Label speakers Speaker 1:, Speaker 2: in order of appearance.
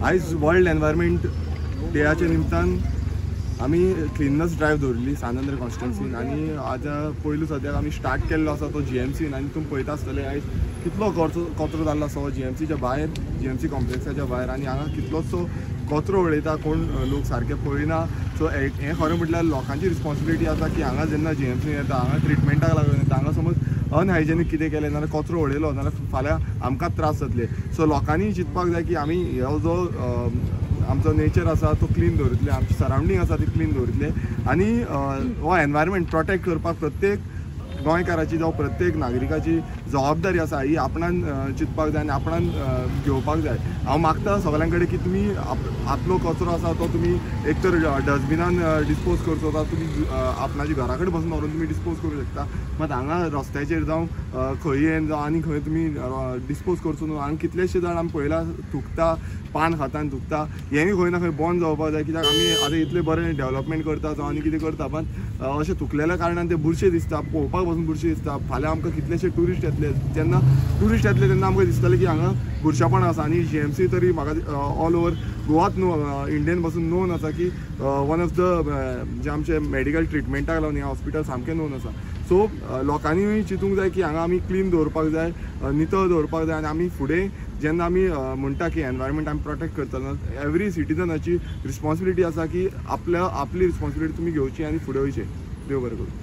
Speaker 1: आयज world environment डेयाच्या निमतान आमी क्लिननेस ड्रायव्ह दवरली सानंद्र कॉन्स्टिट्युन्सीन आनी आज पयलू सद्याक आमी स्टार्ट केल्लो आसा तो GMCन आनी तुमी पळयता आसतले आयज कितलो कचरो जाल्लो आसा GMCच्या भायर GMC कॉम्प्लेक्साच्या भायर आनी हांगा कितलोसो कचरो उडयता कोण लोक सारके पळयना. सो हें खरें म्हटल्यार लोकांची रिस्पॉन्सिबिलिटी आसा की हांगा जेन्ना GMCन येता हांगा ट्रिटमेंटाक लागून येता हांगा समज अनहायजेनीक कितें केलें नाल्यार कचरो उडयलो नाल्यार फाल्यां आमकांच त्रास जातले. सो लोकांनी चिंतपाक जाय की आमी हो जो आमचो नेचर आसा तो क्लीन दवरतले, आमची सरावंडींग आसा ती क्लीन दवरतले आनी हो एनवायरमेंट प्रोटेक्ट करपाक प्रत्येक गोंयकाराची जावं प्रत्येक नागरिकाची जबाबदारी आसा ही आपणान चिंतपाक जाय आनी आपणान घेवपाक जाय. हांव मागता सगळ्यां कडेन की तुमी आपलो कचरो आसा तो तुमी एक तर डस्टबिनान डिस्पोज करचो वा तुमी आपणाची घरा कडेन बसून व्हरून तुमी डिस्पोज करूं शकता. मात हांगा रस्त्याचेर जावं खंय जावं आनी खंय तुमी डिस्पोज करचो न्हू. हांगा कितलेशे जाण आमी पळयला थुकता, पान खाता आनी थुकता. हेंय खंय ना खंय बंद जावपाक जाय कित्याक आमी आतां इतले बरें डेवलपमेंट करता जावं आनी कितें करता पण अशें थुकलेल्या कारणान ते बुरशे दिसता, पळोवपाक पासून बुरशे दिसता. फाल्यां आमकां कितलेशे ट्युरिस्ट येतले, जेन्ना ट्युरिस्ट येतले तेन्ना आमकां दिसतलें की हांगा बुरशेपण आसा. आनी GMC तरी म्हाका ऑल ओवर गोवाच न्हू इंडियन पासून नोन आसा की वन ऑफ द जे आमचे मेडिकल ट्रिटमेंटाक लागून हें हॉस्पिटल सामकें नोन आसा. सो लोकांनी चिंतूंक जाय की हांगा आमी क्लीन दवरपाक जाय, नितळ दवरपाक जाय आनी आमी फुडें जेन्ना आमी म्हणटा की एनवायरमेंट आमी प्रोटेक्ट करतना एवरी सिटीजनाची रिस्पॉन्सिबिलिटी आसा की आपली रिस्पॉन्सिबिलिटी तुमी घेवची आनी फुडें वयचें. देव बरें करूं.